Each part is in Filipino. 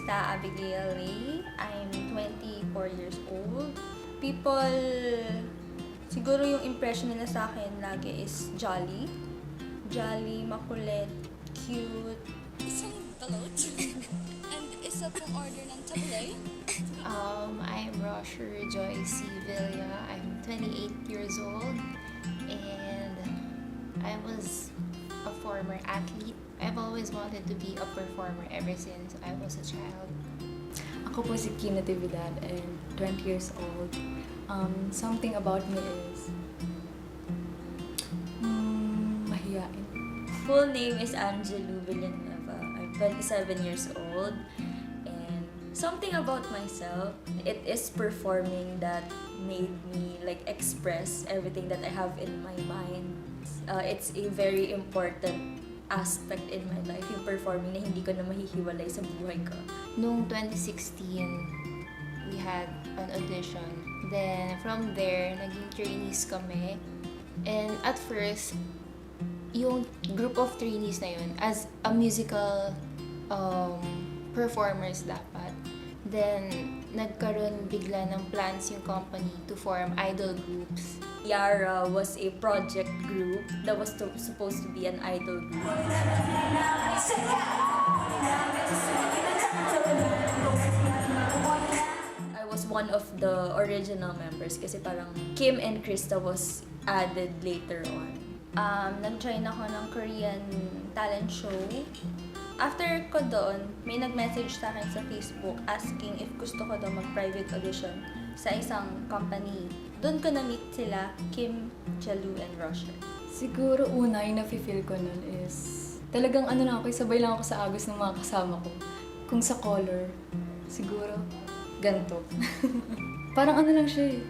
Krista Abigail Ray. I'm 24 years old. People, siguro yung impression nila sa akin lagi is jolly. Jolly, makulit, cute. Isang balot. And isa pong order ng tablet. I'm Rosher Joyce Villa. I'm 28 years old and I was a former athlete. I've always wanted to be a performer ever since I was a child. Ako po si Kim Natividad and 20 years old. Something about me is mahiyain. Full name is Angelo Villanueva. I'm 27 years old. And something about myself, it is performing that made me like express everything that I have in my mind. It's a very important aspect in my life, yung performing na hindi ko na mahihiwalay sa buhay ko. Noong 2016, we had an audition. Then from there, naging trainees kami. And at first, yung group of trainees na yun, as a musical performers dapat. Then, nagkaroon bigla ng plans yung company to form idol groups. Yara was a project group that was supposed to be an idol group. I was one of the original members kasi parang Kim and Krista was added later on. Nag-join ako ng Korean talent show. After ko doon, may nag-message sa akin sa Facebook asking if gusto ko daw mag-private audition sa isang company. Doon ko na-meet sila, Kim, Jalu, and Rosher. Siguro una yung nafe-feel ko nun is talagang ano lang ako, sabay lang ako sa agos ng mga kasama ko. Kung sa color, siguro ganito. Parang ano lang siya eh,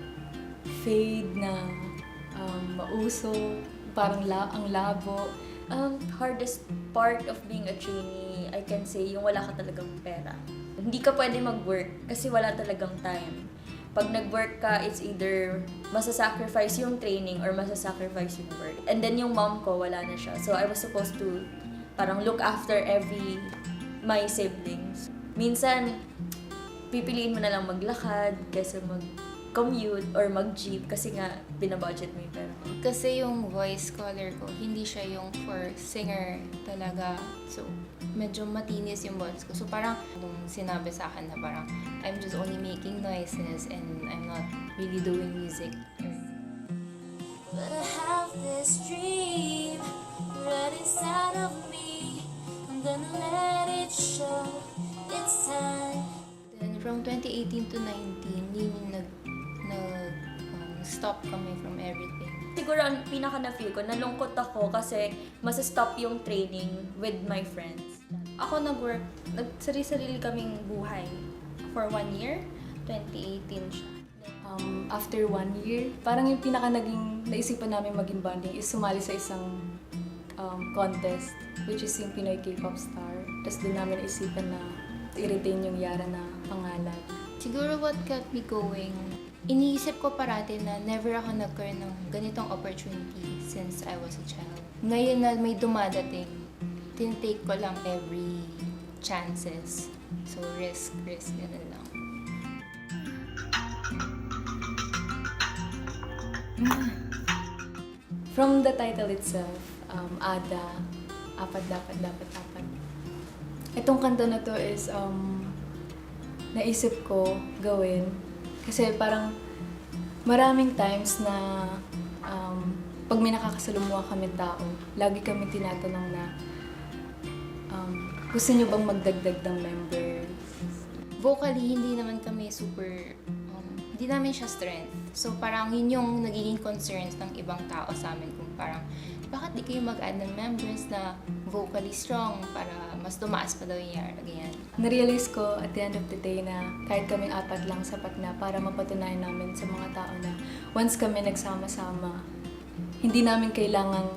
fade na mauso, parang ang labo. Hardest part of being a trainee, I can say, yung wala ka talagang pera. Hindi ka pwede mag-work kasi wala talagang time. Pag nag-work ka, it's either masasacrifice yung training or masasacrifice yung work. And then yung mom ko, wala na siya. So I was supposed to parang look after my siblings. Minsan, pipiliin mo na lang maglakad kaysa mag-commute or mag-jeep kasi nga binabudget mo yung pera mo. Kasi yung voice color ko, hindi siya yung for singer talaga. So, medyo matinis yung voice ko. So, parang kung sinabi sa akin na parang I'm just only making noises and I'm not really doing music. But I have this dream right inside of me. I'm gonna let it show. It's time. Then from 2018 to 19, yun yung stop kami from everything. Siguro ang pinaka na-feel ko, nalungkot ako kasi masastop yung training with my friends. Ako nag-work, nagsari-sarili kaming buhay for 1 year, 2018 siya. After 1 year, parang yung pinaka naging naisipan namin maging bonding is sumali sa isang contest, which is yung Pinoy K-pop Star. Tapos doon namin naisipan na i-retain yung Yara na pangalan. Siguro what kept me going, iniisip ko parati na never ako nagkaroon ng ganitong opportunity since I was a child. Ngayon na may dumadating, tinitake ko lang every chances. So risk, ganun lang. From the title itself, Ada, apat dapat. Itong kanta na to is naisip ko gawin kasi parang maraming times na pag may nakakasalumuha kami tao, lagi kami tinatanong na gusto nyo bang magdagdag ng members? Vocally, hindi naman kami super, hindi namin siya strength. So parang yun yung nagiging concerns ng ibang tao sa amin kung parang bakit di kayo mag-add ng members na vocally strong para mas tumaas pa daw yung Yara, ganyan. Narealize ko at the end of the day na kahit kaming apat lang sapat na para mapatunayan namin sa mga tao na once kami nagsama-sama, hindi namin kailangang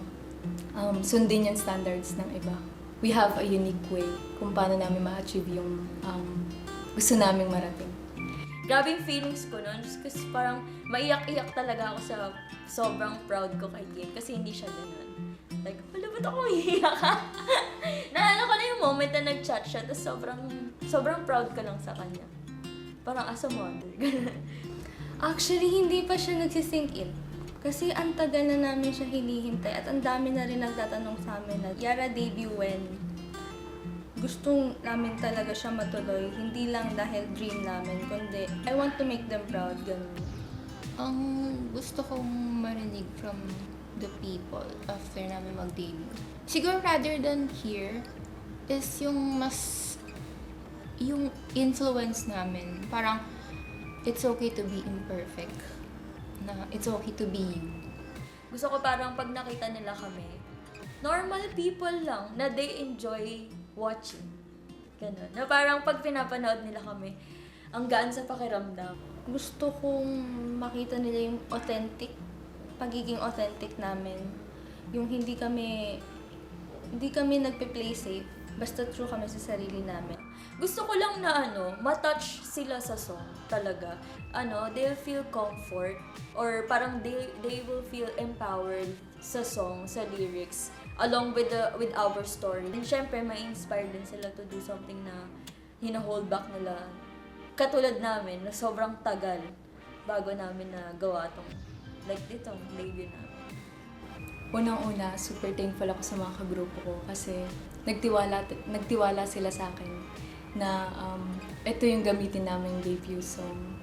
sundin yung standards ng iba. We have a unique way kung paano namin ma-achieve yung gusto naming marating. Grabe yung feelings ko noon, kasi parang maiyak-iyak talaga ako sa sobrang proud ko kay Kim kasi hindi siya ganun. Like, wala ba't ako hihiyak ka? Naalala ko na yung moment na nag-chat siya, tapos sobrang proud ka lang sa kanya. Parang as a mother. Actually, hindi pa siya nagsisink in. Kasi ang tagal na namin siya hinihintay at ang dami na rin nagtatanong sa amin na Yara debut when. Gusto namin talaga siya matuloy, hindi lang dahil dream namin, kundi I want to make them proud, ganun. Ang gusto kong marinig from the people after namin mag-debut. Siguro rather than here, is yung influence namin. Parang, it's okay to be imperfect. Na it's okay to be you. Gusto ko parang pag nakita nila kami, normal people lang na they enjoy watching. Ganun. Na parang pag pinapanood nila kami, ang gaan sa pakiramdam. Gusto kong makita nila yung pagiging authentic namin. Yung hindi kami nagpe-play safe, basta true kami sa sarili namin. Gusto ko lang na matouch sila sa song talaga. They'll feel comfort or parang they will feel empowered sa song, sa lyrics, along with our story. And syempre, ma-inspire din sila to do something na hina-hold back nila. Katulad namin, na sobrang tagal bago namin na gawa tong ditong debut namin. Unang-una, super thankful ako sa mga kagrupo ko kasi nagtiwala sila sa akin na ito yung gamitin naming debut song.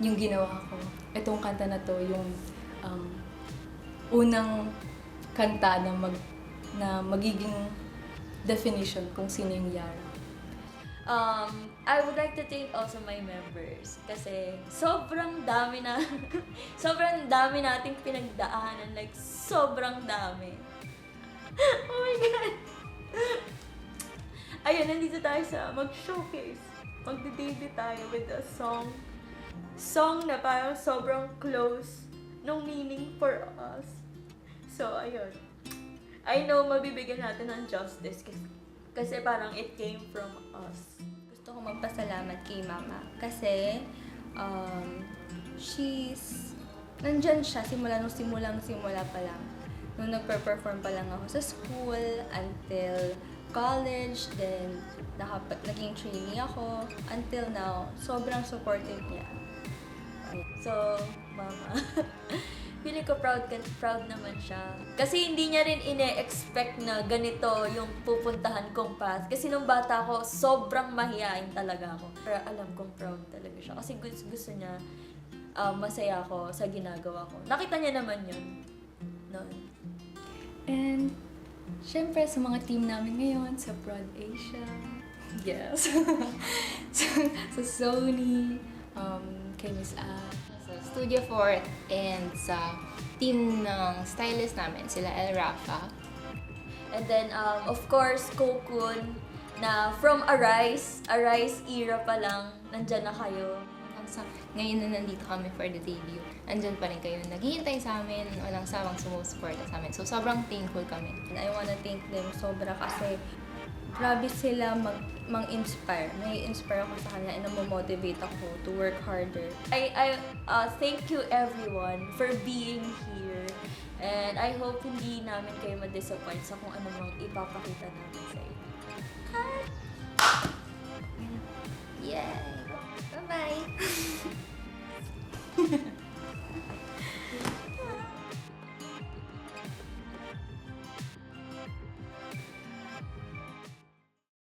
Yung ginawa ko. Itong kanta na to, yung unang kanta na magiging definition kung sino yung Yara. I would like to thank also my members kasi sobrang dami nating pinagdaanan, like sobrang dami. Oh my God! Ayun, nandito tayo sa mag-showcase. Magde-debut tayo with a song na parang sobrang close nung meaning for us. So, ayun. I know mabibigyan natin ng justice kasi parang it came from us. Gusto ko magpasalamat kay Mama kasi nandyan siya simula pa lang. Nung nagpe-perform pa lang ako sa school until college, then naging trainee ako until now. Sobrang supportive niya. So, Mama, feeling ko proud naman siya. Kasi hindi niya rin ine-expect na ganito yung pupuntahan kong path. Kasi nung bata ko, sobrang mahihain talaga ako. Pero alam kong proud talaga siya. Kasi gusto niya masaya ako sa ginagawa ko. Nakita niya naman yun. Noon. And, syempre, sa mga team namin ngayon, sa Prod Asia, yes, sa Sony, kay Miss A, Sa Studio 4 and sa team ng stylist namin, sila El Rafa. And then, of course, Kokun, na from Arise era pa lang, nandyan na kayo. Ngayon na nandito kami for the debut, andyan pa rin kayo naghihintay sa amin, walang sawang sumusuporta sa amin. So, sobrang thankful kami. And I wanna thank them sobra kasi grabe sila mang-inspire. May-inspire ako sa kanila and namomotivate ako to work harder. I thank you everyone for being here. And I hope hindi namin kayo ma-disappoint sa kung ano mang ipapakita namin sa inyo. Yay! Bye-bye!